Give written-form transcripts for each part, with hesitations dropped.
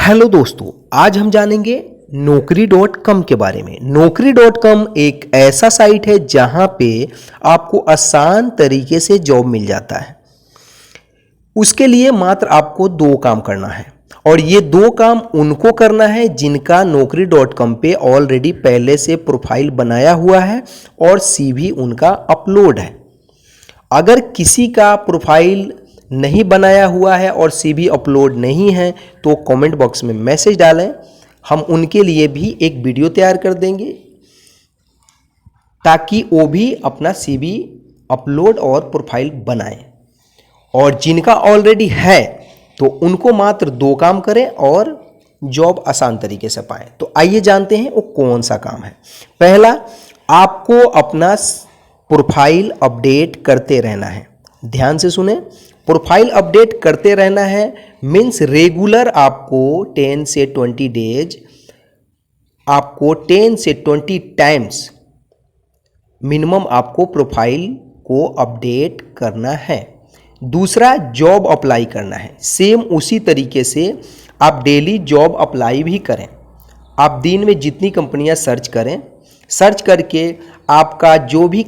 Hello दोस्तों, आज हम जानेंगे Naukri.com के बारे में। Naukri.com एक ऐसा साइट है जहां पे आपको आसान तरीके से जॉब मिल जाता है। उसके लिए मात्र आपको दो काम करना है और ये दो काम उनको करना है जिनका Naukri.com पे ऑलरेडी पहले से प्रोफाइल बनाया हुआ है और सीवी उनका अपलोड है। अगर किसी का प्रोफाइल नहीं बनाया हुआ है और सीवी अपलोड नहीं है तो कमेंट बॉक्स में मैसेज डालें, हम उनके लिए भी एक वीडियो तैयार कर देंगे ताकि वो भी अपना सीवी अपलोड और प्रोफाइल बनाएं। और जिनका ऑलरेडी है तो उनको मात्र दो काम करें और जॉब आसान तरीके से पाएं। तो आइए जानते हैं वो कौन सा काम है। पहला, आपको अपना प्रोफाइल अपडेट करते रहना है। ध्यान से सुने, प्रोफाइल अपडेट करते रहना है मीन्स रेगुलर आपको 10 से 20 डेज आपको 10 से 20 टाइम्स मिनिमम आपको प्रोफाइल को अपडेट करना है। दूसरा, जॉब अप्लाई करना है। सेम उसी तरीके से आप डेली जॉब अप्लाई भी करें। आप दिन में जितनी कंपनियां सर्च करें, सर्च करके आपका जो भी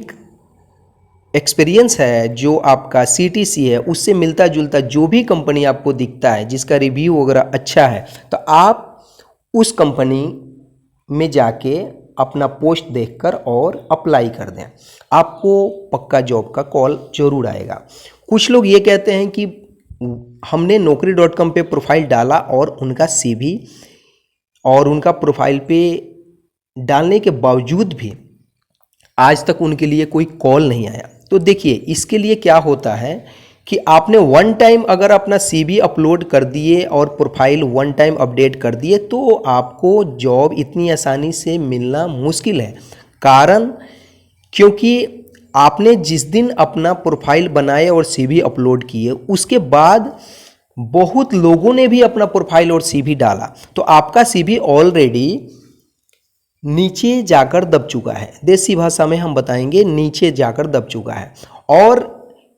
एक्सपीरियंस है, जो आपका सीटीसी है, उससे मिलता जुलता जो भी कंपनी आपको दिखता है जिसका रिव्यू वगैरह अच्छा है, तो आप उस कंपनी में जाके अपना पोस्ट देखकर और अप्लाई कर दें। आपको पक्का जॉब का कॉल जरूर आएगा। कुछ लोग ये कहते हैं कि हमने Naukri.com पे प्रोफाइल डाला और उनका सीवी और उनका प्रोफाइल पे डालने के बावजूद भी आज तक उनके लिए कोई कॉल नहीं आया। तो देखिए, इसके लिए क्या होता है कि आपने वन टाइम अगर अपना सीवी अपलोड कर दिए और प्रोफाइल वन टाइम अपडेट कर दिए तो आपको जॉब इतनी आसानी से मिलना मुश्किल है। कारण क्योंकि आपने जिस दिन अपना प्रोफाइल बनाए और सीवी अपलोड किए उसके बाद बहुत लोगों ने भी अपना प्रोफाइल और सीवी डाला, तो आपका सीवी ऑलरेडी नीचे जाकर दब चुका है। देसी भाषा में हम बताएंगे नीचे जाकर दब चुका है। और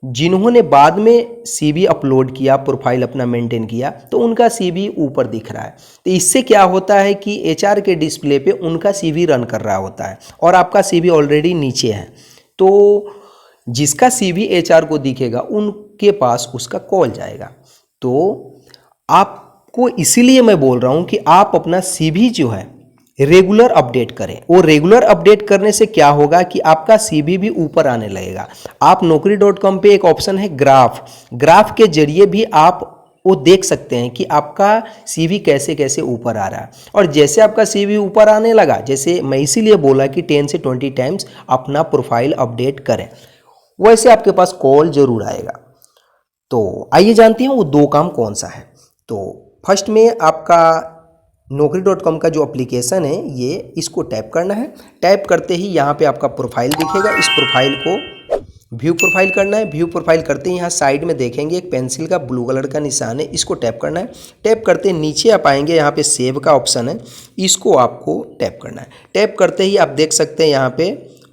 जिन्होंने बाद में सीवी अपलोड किया, प्रोफाइल अपना मेंटेन किया, तो उनका सीवी ऊपर दिख रहा है। तो इससे क्या होता है कि एचआर के डिस्प्ले पे उनका सीवी रन कर रहा होता है और आपका सीवी ऑलरेडी नीचे है। तो जिसका सीवी एचआर को दिखेगा उनके पास उसका कॉल जाएगा। तो आपको इसीलिए मैं बोल रहा हूं कि आप अपना सीवी जो है रेगुलर अपडेट करें। वो रेगुलर अपडेट करने से क्या होगा कि आपका सीवी भी ऊपर आने लगेगा। आप Naukri.com पे एक ऑप्शन है ग्राफ के जरिए भी आप वो देख सकते हैं कि आपका सीवी कैसे कैसे ऊपर आ रहा है। और जैसे आपका सीवी ऊपर आने लगा, जैसे मैं इसीलिए बोला कि 10 से 20 टाइम्स अपना प्रोफाइल अपडेट करें, वैसे आपके पास कॉल जरूर आएगा। तो आइए जानते हैं वो दो काम कौन सा है। तो फर्स्ट में आपका Naukri.com का जो एप्लीकेशन है ये इसको टैप करना है। टैप करते ही यहाँ पे आपका प्रोफाइल दिखेगा। इस प्रोफाइल को व्यू प्रोफाइल करना है। व्यू प्रोफाइल करते ही यहाँ साइड में देखेंगे एक पेंसिल का ब्लू कलर का निशान है, इसको टैप करना है। टैप करते नीचे आप आएंगे, यहाँ पे सेव का ऑप्शन है, इसको आपको टैप करना है। टैप करते ही आप देख सकते हैं यहाँ पे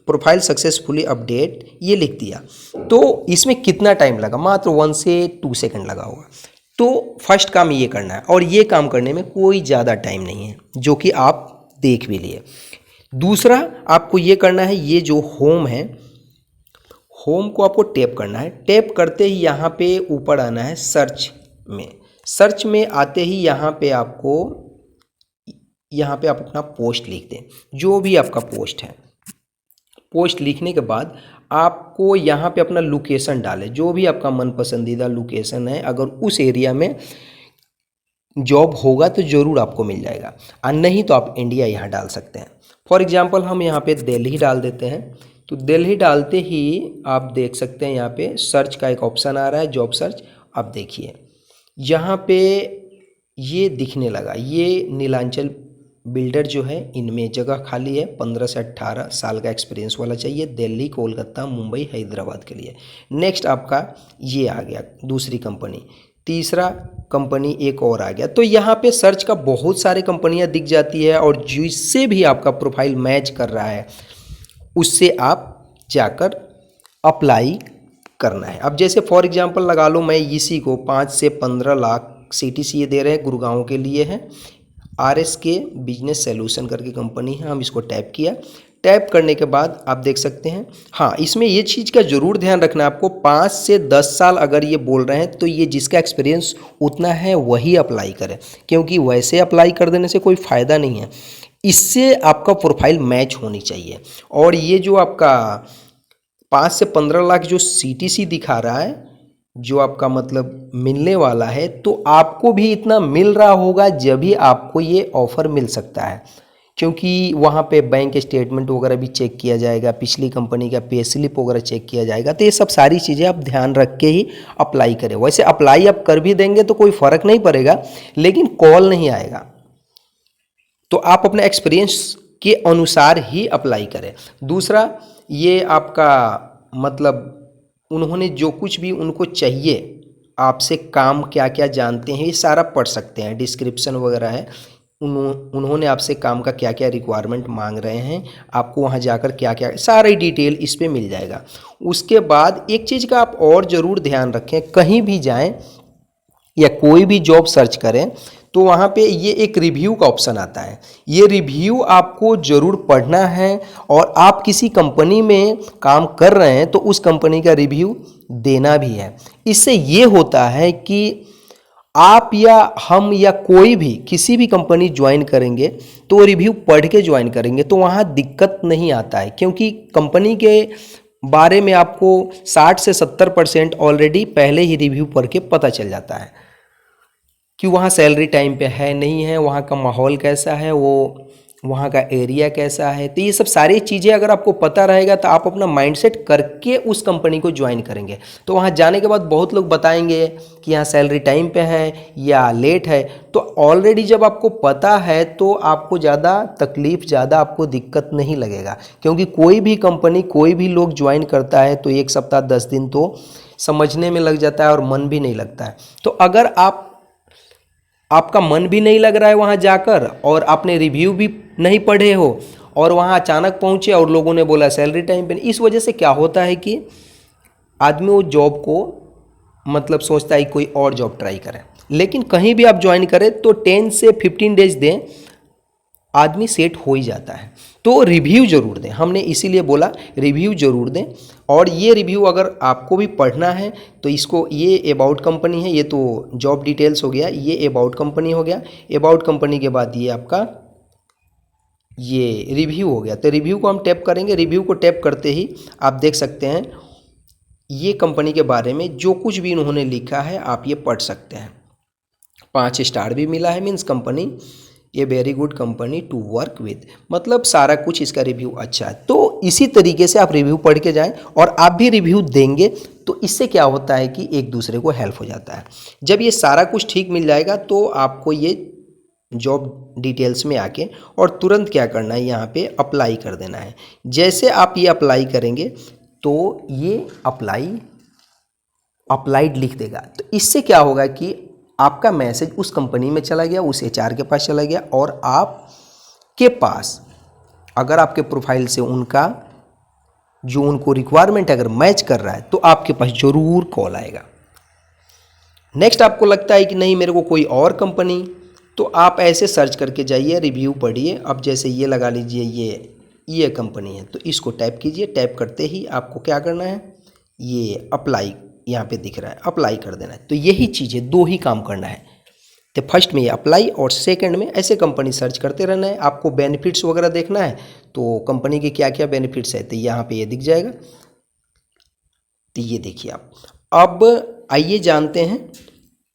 प्रोफाइल सक्सेसफुली अपडेट ये लिख दिया। तो इसमें कितना टाइम लगा? मात्र 1 से 2 सेकंड लगा होगा। तो फर्स्ट काम ये करना है और ये काम करने में कोई ज़्यादा टाइम नहीं है, जो कि आप देख भी लिए। दूसरा आपको ये करना है, ये जो होम है, होम को आपको टैप करना है। टैप करते ही यहाँ पे ऊपर आना है सर्च में। सर्च में आते ही यहाँ पे आप अपना पोस्ट लिख दें, जो भी आपका पोस्ट है। पोस्ट लिखने के बाद आपको यहाँ पे अपना लोकेशन डालें, जो भी आपका मन पसंदीदा लोकेशन है। अगर उस एरिया में जॉब होगा तो ज़रूर आपको मिल जाएगा, और नहीं तो आप इंडिया यहाँ डाल सकते हैं। फॉर एग्जांपल हम यहाँ पे दिल्ली डाल देते हैं। तो दिल्ली डालते ही आप देख सकते हैं यहाँ पे सर्च का एक ऑप्शन आ रहा है, जॉब सर्च। आप देखिए यहाँ पे ये दिखने लगा, ये नीलांचल बिल्डर जो है, इनमें जगह खाली है। 15 से 18 साल का एक्सपीरियंस वाला चाहिए, दिल्ली, कोलकाता, मुंबई, हैदराबाद के लिए। नेक्स्ट आपका ये आ गया दूसरी कंपनी। तीसरा कंपनी एक और आ गया। तो यहाँ पे सर्च का बहुत सारे कंपनियाँ दिख जाती है और जिससे भी आपका प्रोफाइल मैच कर रहा है उससे आप जाकर अप्लाई करना है। अब जैसे फॉर एग्जांपल लगा लो, मैं इसी को 5 से 15 लाख CTC ये दे रहे हैं, गुड़गांव के लिए है। RSK बिजनेस सॉल्यूशन करके कंपनी है। हम इसको टैप किया। टैप करने के बाद आप देख सकते हैं, हाँ इसमें ये चीज़ का ज़रूर ध्यान रखना आपको, 5 से 10 साल अगर ये बोल रहे हैं तो ये जिसका एक्सपीरियंस उतना है वही अप्लाई करें, क्योंकि वैसे अप्लाई कर देने से कोई फ़ायदा नहीं है। इससे आपका प्रोफाइल मैच होनी चाहिए। और ये जो आपका 5 से 15 लाख जो CTC दिखा रहा है, जो आपका मतलब मिलने वाला है, तो आपको भी इतना मिल रहा होगा जब भी आपको ये ऑफ़र मिल सकता है, क्योंकि वहाँ पे बैंक स्टेटमेंट वगैरह भी चेक किया जाएगा, पिछली कंपनी का पे स्लिप वगैरह चेक किया जाएगा। तो ये सब सारी चीज़ें आप ध्यान रख के ही अप्लाई करें। वैसे अप्लाई आप कर भी देंगे तो कोई फ़र्क नहीं पड़ेगा, लेकिन कॉल नहीं आएगा। तो आप अपने एक्सपीरियंस के अनुसार ही अप्लाई करें। दूसरा, ये आपका मतलब उन्होंने जो कुछ भी उनको चाहिए आपसे, काम क्या क्या जानते हैं, ये सारा पढ़ सकते हैं, डिस्क्रिप्शन वगैरह है। उन्होंने आपसे काम का क्या क्या रिक्वायरमेंट मांग रहे हैं, आपको वहाँ जाकर क्या क्या सारी डिटेल इस पे मिल जाएगा। उसके बाद एक चीज़ का आप और ज़रूर ध्यान रखें, कहीं भी जाएं या कोई भी जॉब सर्च करें तो वहाँ पे ये एक रिव्यू का ऑप्शन आता है। ये रिव्यू आपको ज़रूर पढ़ना है, और आप किसी कंपनी में काम कर रहे हैं तो उस कंपनी का रिव्यू देना भी है। इससे ये होता है कि आप या हम या कोई भी किसी भी कंपनी ज्वाइन करेंगे तो रिव्यू पढ़ के ज्वाइन करेंगे तो वहाँ दिक्कत नहीं आता है, क्योंकि कंपनी के बारे में आपको 60 से 70% ऑलरेडी पहले ही रिव्यू पढ़ के पता चल जाता है कि वहाँ सैलरी टाइम पे है नहीं है, वहाँ का माहौल कैसा है, वो वहाँ का एरिया कैसा है। तो ये सब सारी चीज़ें अगर आपको पता रहेगा तो आप अपना माइंडसेट करके उस कंपनी को ज्वाइन करेंगे। तो वहाँ जाने के बाद बहुत लोग बताएंगे कि यहाँ सैलरी टाइम पे है या लेट है, तो ऑलरेडी जब आपको पता है तो आपको ज़्यादा तकलीफ़, ज़्यादा आपको दिक्कत नहीं लगेगा, क्योंकि कोई भी कंपनी कोई भी लोग ज्वाइन करता है तो 1 सप्ताह 10 दिन तो समझने में लग जाता है और मन भी नहीं लगता है। तो अगर आपका मन भी नहीं लग रहा है वहाँ जाकर, और आपने रिव्यू भी नहीं पढ़े हो, और वहाँ अचानक पहुँचे और लोगों ने बोला सैलरी टाइम पे, इस वजह से क्या होता है कि आदमी वो जॉब को मतलब सोचता है कोई और जॉब ट्राई करें। लेकिन कहीं भी आप ज्वाइन करें तो 10 से 15 डेज दें, आदमी सेट हो ही जाता है। तो रिव्यू ज़रूर दें, हमने इसीलिए बोला रिव्यू ज़रूर दें। और ये रिव्यू अगर आपको भी पढ़ना है तो इसको, ये अबाउट कंपनी है, ये तो जॉब डिटेल्स हो गया, ये अबाउट कंपनी हो गया। अबाउट कंपनी के बाद ये आपका ये रिव्यू हो गया। तो रिव्यू को हम टैप करेंगे। रिव्यू को टैप करते ही आप देख सकते हैं ये कंपनी के बारे में जो कुछ भी इन्होंने लिखा है आप ये पढ़ सकते हैं। 5 स्टार भी मिला है, मीन्स कंपनी ये very good company to work with, मतलब सारा कुछ इसका रिव्यू अच्छा है। तो इसी तरीके से आप रिव्यू पढ़ के जाएं और आप भी रिव्यू देंगे, तो इससे क्या होता है कि एक दूसरे को हेल्प हो जाता है। जब ये सारा कुछ ठीक मिल जाएगा तो आपको ये जॉब डिटेल्स में आके और तुरंत क्या करना है, यहाँ पे अप्लाई कर देना है। जैसे आप ये अप्लाई करेंगे तो ये अप्लाइड लिख देगा। तो इससे क्या होगा कि आपका मैसेज उस कंपनी में चला गया, उस HR के पास चला गया, और आपके पास अगर आपके प्रोफाइल से उनका जो उनको रिक्वायरमेंट अगर मैच कर रहा है तो आपके पास ज़रूर कॉल आएगा। नेक्स्ट आपको लगता है कि नहीं मेरे को कोई और कंपनी, तो आप ऐसे सर्च करके जाइए, रिव्यू पढ़िए। अब जैसे ये लगा लीजिए ये कंपनी है, तो इसको टैप कीजिए। टैप करते ही आपको क्या करना है, ये अप्लाई यहाँ पे दिख रहा है, अप्लाई कर देना है। तो यही चीज़ें, 2 ही काम करना है। तो फर्स्ट में ये अप्लाई और सेकंड में ऐसे कंपनी सर्च करते रहना है। आपको बेनिफिट्स वगैरह देखना है तो कंपनी के क्या क्या बेनिफिट्स है तो यहाँ पे ये दिख जाएगा। तो ये देखिए आप। अब आइए जानते हैं,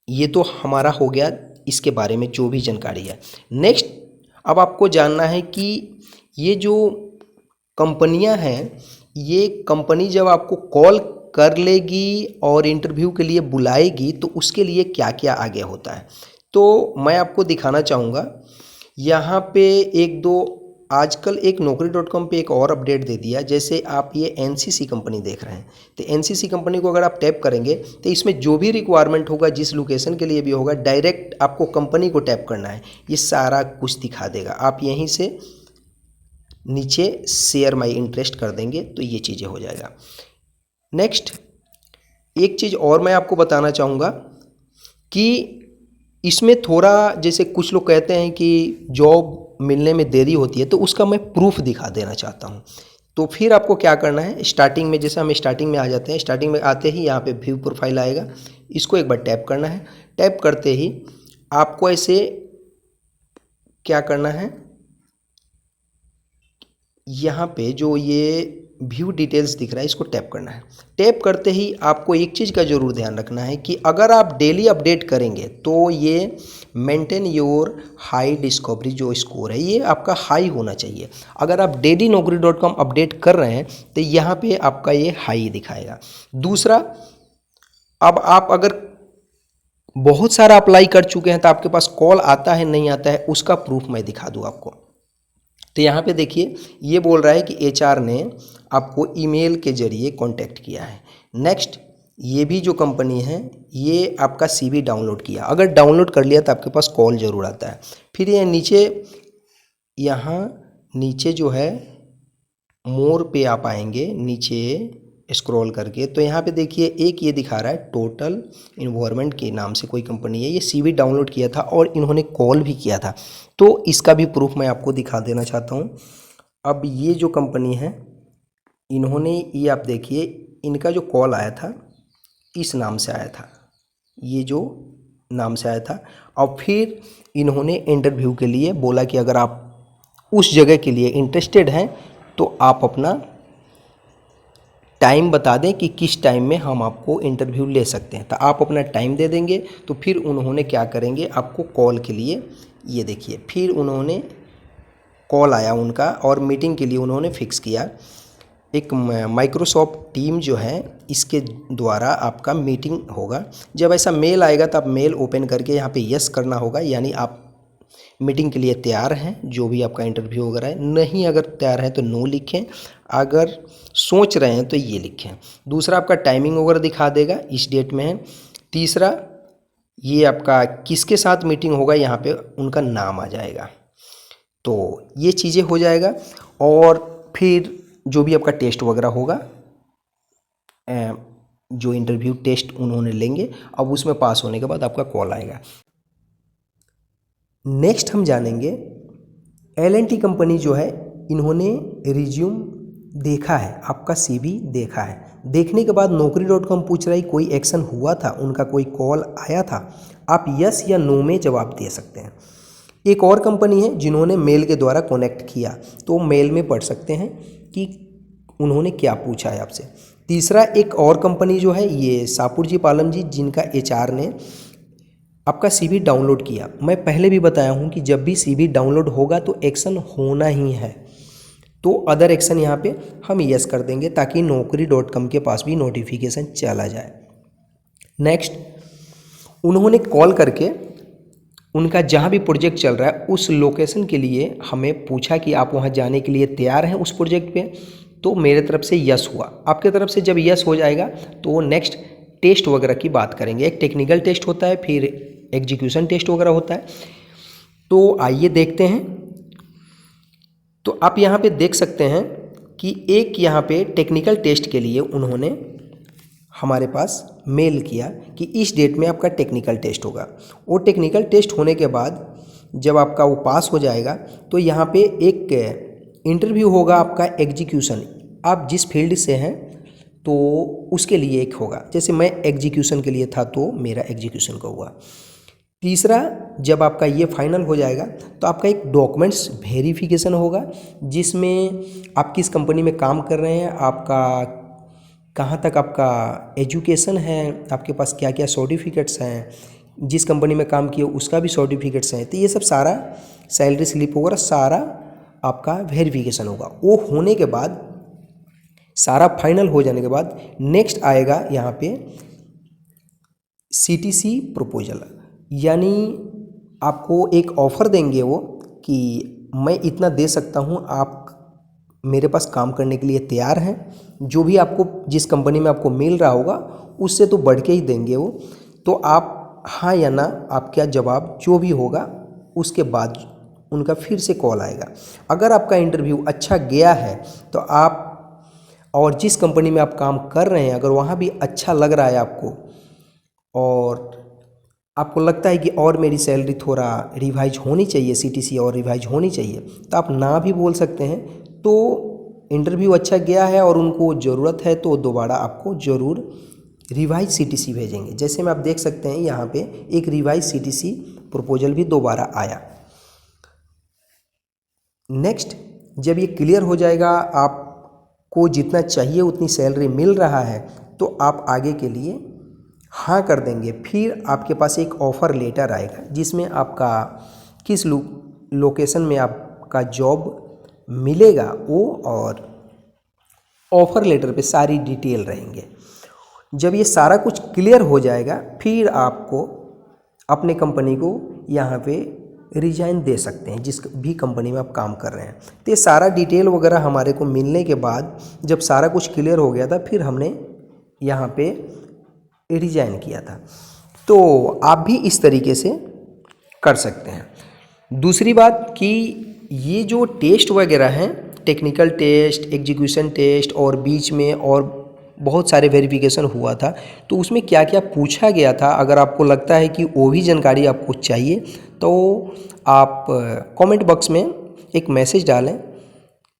ये तो हमारा हो गया इसके बारे में जो भी जानकारी है। नेक्स्ट अब आपको जानना है कि ये जो कंपनियां हैं, ये कंपनी जब आपको कॉल कर लेगी और इंटरव्यू के लिए बुलाएगी तो उसके लिए क्या क्या आगे होता है, तो मैं आपको दिखाना चाहूँगा। यहाँ पे 1-2 आजकल एक Naukri.com पे एक और अपडेट दे दिया। जैसे आप ये NCC कंपनी देख रहे हैं, तो NCC कंपनी को अगर आप टैप करेंगे तो इसमें जो भी रिक्वायरमेंट होगा, जिस लोकेशन के लिए भी होगा, डायरेक्ट आपको कंपनी को टैप करना है, ये सारा कुछ दिखा देगा। आप यहीं से नीचे शेयर माई इंटरेस्ट कर देंगे तो ये चीज़ें हो जाएगा। नेक्स्ट एक चीज़ और मैं आपको बताना चाहूँगा कि इसमें थोड़ा जैसे कुछ लोग कहते हैं कि जॉब मिलने में देरी होती है, तो उसका मैं प्रूफ दिखा देना चाहता हूँ। तो फिर आपको क्या करना है, स्टार्टिंग में जैसे हम स्टार्टिंग में आ जाते हैं, स्टार्टिंग में आते ही यहाँ पे व्यू प्रोफाइल आएगा, इसको एक बार टैप करना है। टैप करते ही आपको ऐसे क्या करना है, यहाँ पे जो ये व्यू डिटेल्स दिख रहा है इसको टैप करना है। टैप करते ही आपको एक चीज़ का ज़रूर ध्यान रखना है कि अगर आप डेली अपडेट करेंगे तो ये मेंटेन योर हाई डिस्कवरी जो स्कोर है ये आपका हाई होना चाहिए। अगर आप डेली naukri.com अपडेट कर रहे हैं तो यहाँ पे आपका ये हाई दिखाएगा। दूसरा, अब आप अगर बहुत सारा अप्लाई कर चुके हैं तो आपके पास कॉल आता है नहीं आता है उसका प्रूफ मैं दिखा दूँ आपको। तो यहाँ पे देखिए ये बोल रहा है कि एचआर ने आपको ईमेल के जरिए कांटेक्ट किया है। नेक्स्ट, ये भी जो कंपनी है ये आपका सीवी डाउनलोड किया, अगर डाउनलोड कर लिया तो आपके पास कॉल ज़रूर आता है। फिर ये नीचे, यहाँ नीचे जो है मोर पे आप आएंगे नीचे स्क्रॉल करके, तो यहाँ पे देखिए एक ये दिखा रहा है टोटल इन्वायरमेंट के नाम से कोई कंपनी है, ये सीवी डाउनलोड किया था और इन्होंने कॉल भी किया था, तो इसका भी प्रूफ मैं आपको दिखा देना चाहता हूँ। अब ये जो कंपनी है इन्होंने, ये आप देखिए इनका जो कॉल आया था इस नाम से आया था, ये जो नाम से आया था। और फिर इन्होंने इंटरव्यू के लिए बोला कि अगर आप उस जगह के लिए इंटरेस्टेड हैं तो आप अपना टाइम बता दें कि किस टाइम में हम आपको इंटरव्यू ले सकते हैं, तो आप अपना टाइम दे देंगे तो फिर उन्होंने क्या करेंगे आपको कॉल के लिए, ये देखिए फिर उन्होंने कॉल आया उनका और मीटिंग के लिए उन्होंने फिक्स किया। एक माइक्रोसॉफ्ट टीम जो है इसके द्वारा आपका मीटिंग होगा। जब ऐसा मेल आएगा तो आप मेल ओपन करके यहाँ पे यस करना होगा, यानी आप मीटिंग के लिए तैयार हैं, जो भी आपका इंटरव्यू वगैरह है। नहीं अगर तैयार हैं तो नो लिखें, अगर सोच रहे हैं तो ये लिखें। दूसरा, आपका टाइमिंग वगैरह दिखा देगा, इस डेट में है। तीसरा, ये आपका किसके साथ मीटिंग होगा, यहाँ पे उनका नाम आ जाएगा, तो ये चीज़ें हो जाएगा। और फिर जो भी आपका टेस्ट वगैरह होगा, जो इंटरव्यू टेस्ट उन्होंने लेंगे, अब उसमें पास होने के बाद आपका कॉल आएगा। नेक्स्ट हम जानेंगे L&T कंपनी जो है इन्होंने रिज्यूम देखा है, आपका सीवी देखा है। देखने के बाद naukri.com पूछ रहा है कोई एक्शन हुआ था, उनका कोई कॉल आया था, आप यस या नो में जवाब दे सकते हैं। एक और कंपनी है जिन्होंने मेल के द्वारा कनेक्ट किया, तो मेल में पढ़ सकते हैं कि उन्होंने क्या पूछा है आपसे। तीसरा, एक और कंपनी जो है ये सापुर जी पालम जी, जिनका एचआर ने आपका सीवी डाउनलोड किया। मैं पहले भी बताया हूँ कि जब भी सीवी डाउनलोड होगा तो एक्शन होना ही है, तो अदर एक्शन यहाँ पे हम यस कर देंगे ताकि naukri.com के पास भी नोटिफिकेशन चला जाए। नेक्स्ट, उन्होंने कॉल करके उनका जहाँ भी प्रोजेक्ट चल रहा है उस लोकेशन के लिए हमें पूछा कि आप वहाँ जाने के लिए तैयार हैं उस प्रोजेक्ट पे, तो मेरे तरफ से यस हुआ। आपके तरफ से जब यस हो जाएगा तो नेक्स्ट टेस्ट वगैरह की बात करेंगे। एक टेक्निकल टेस्ट होता है, फिर एग्जीक्यूशन टेस्ट वगैरह होता है, तो आइए देखते हैं। तो आप यहाँ पे देख सकते हैं कि एक यहाँ पे टेक्निकल टेस्ट के लिए उन्होंने हमारे पास मेल किया कि इस डेट में आपका टेक्निकल टेस्ट होगा। वो टेक्निकल टेस्ट होने के बाद जब आपका वो पास हो जाएगा तो यहाँ पे एक इंटरव्यू होगा आपका एग्जीक्यूशन, आप जिस फील्ड से हैं तो उसके लिए एक होगा। जैसे मैं एग्जीक्यूशन के लिए था तो मेरा एग्जीक्यूशन का हुआ। तीसरा, जब आपका ये फाइनल हो जाएगा तो आपका एक डॉक्यूमेंट्स वेरिफिकेशन होगा, जिसमें आप किस कंपनी में काम कर रहे हैं, आपका कहाँ तक आपका एजुकेशन है, आपके पास क्या क्या सर्टिफिकेट्स हैं, जिस कंपनी में काम किए उसका भी सर्टिफिकेट्स हैं, तो ये सब सारा सैलरी स्लिप वगैरह सारा आपका वेरिफिकेशन होगा। वो होने के बाद सारा फाइनल हो जाने के बाद नेक्स्ट आएगा यहाँ पे CTC प्रपोजल, यानी आपको एक ऑफ़र देंगे वो कि मैं इतना दे सकता हूँ, आप मेरे पास काम करने के लिए तैयार हैं। जो भी आपको जिस कंपनी में आपको मिल रहा होगा उससे तो बढ़ के ही देंगे वो, तो आप हाँ या ना आपका जवाब जो भी होगा उसके बाद उनका फिर से कॉल आएगा। अगर आपका इंटरव्यू अच्छा गया है तो आप, और जिस कंपनी में आप काम कर रहे हैं अगर वहाँ भी अच्छा लग रहा है आपको और आपको लगता है कि और मेरी सैलरी थोड़ा रिवाइज होनी चाहिए, सीटीसी और रिवाइज होनी चाहिए, तो आप ना भी बोल सकते हैं। तो इंटरव्यू अच्छा गया है और उनको ज़रूरत है तो दोबारा आपको ज़रूर रिवाइज सीटीसी भेजेंगे। जैसे में आप देख सकते हैं यहाँ पे एक रिवाइज सीटीसी प्रपोजल भी दोबारा आया। नेक्स्ट, जब ये क्लियर हो जाएगा, आपको जितना चाहिए उतनी सैलरी मिल रहा है, तो आप आगे के लिए हाँ कर देंगे। फिर आपके पास एक ऑफ़र लेटर आएगा जिसमें आपका किस लोकेशन में आपका जॉब मिलेगा वो और ऑफ़र लेटर पे सारी डिटेल रहेंगे। जब ये सारा कुछ क्लियर हो जाएगा, फिर आपको अपने कंपनी को यहाँ पे रिजाइन दे सकते हैं, जिस भी कंपनी में आप काम कर रहे हैं। तो ये सारा डिटेल वगैरह हमारे को मिलने के बाद जब सारा कुछ क्लियर हो गया था, फिर हमने यहाँ पे रिजाइन किया था। तो आप भी इस तरीके से कर सकते हैं। दूसरी बात कि ये जो टेस्ट वगैरह हैं, टेक्निकल टेस्ट, एग्जीक्यूशन टेस्ट और बीच में और बहुत सारे वेरिफिकेशन हुआ था, तो उसमें क्या क्या पूछा गया था, अगर आपको लगता है कि वो भी जानकारी आपको चाहिए तो आप कमेंट बॉक्स में एक मैसेज डालें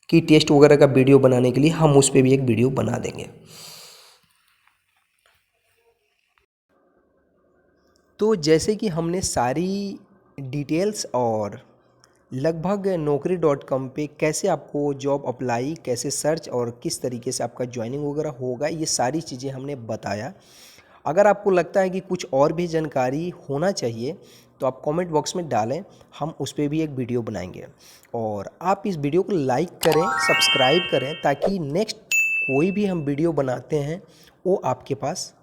कि टेस्ट वगैरह का वीडियो बनाने के लिए हम उस पर भी एक वीडियो बना देंगे। तो जैसे कि हमने सारी डिटेल्स और लगभग naukri.com पे कैसे आपको जॉब अप्लाई, कैसे सर्च और किस तरीके से आपका ज्वाइनिंग वगैरह होगा, ये सारी चीज़ें हमने बताया। अगर आपको लगता है कि कुछ और भी जानकारी होना चाहिए तो आप कमेंट बॉक्स में डालें, हम उस पर भी एक वीडियो बनाएंगे। और आप इस वीडियो को लाइक करें, सब्सक्राइब करें, ताकि नेक्स्ट कोई भी हम वीडियो बनाते हैं वो आपके पास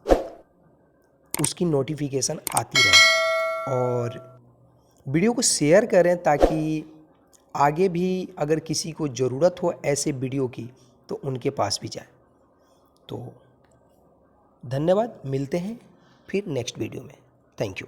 उसकी नोटिफिकेशन आती रहे। और वीडियो को शेयर करें ताकि आगे भी अगर किसी को ज़रूरत हो ऐसे वीडियो की तो उनके पास भी जाए। तो धन्यवाद, मिलते हैं फिर नेक्स्ट वीडियो में। Thank you.